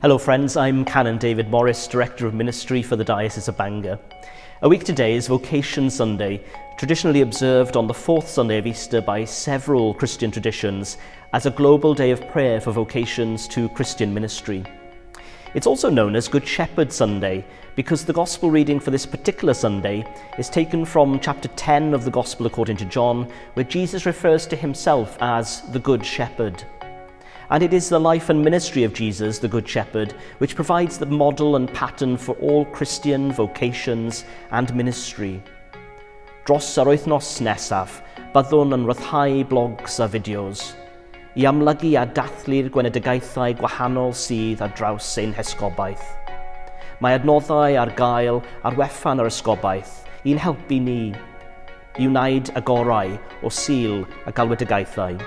Hello friends, I'm Canon David Morris, Director of Ministry for the Diocese of Bangor. A week today is Vocations Sunday, traditionally observed on the fourth Sunday of Easter by several Christian traditions as a global day of prayer for vocations to Christian ministry. It's also known as Good Shepherd Sunday because the Gospel reading for this particular Sunday is taken from chapter 10 of the Gospel according to John, where Jesus refers to himself as the Good Shepherd. And it is the life and ministry of Jesus, the Good Shepherd, which provides the model and pattern for all Christian vocations and ministry. Dros yr wythnos nesaf, byddwn yn ryddhau blogs a fideos I amlygu a dathlu'r gwenedigaethau gwahanol sydd ar draws ein hesgobaeth. Mae adnoddau ar gael ar wefan yr ysgobaeth i'n helpu ni I wneud y gorau o Sul y Galwedigaethau.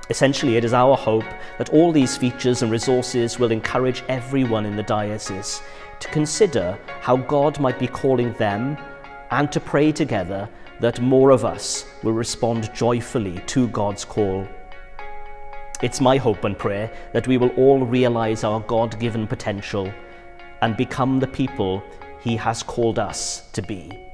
Essentially, it is our hope that all these features and resources will encourage everyone in the diocese to consider how God might be calling them and to pray together that more of us will respond joyfully to God's call. It's my hope and prayer that we will all realize our God-given potential and become the people He has called us to be.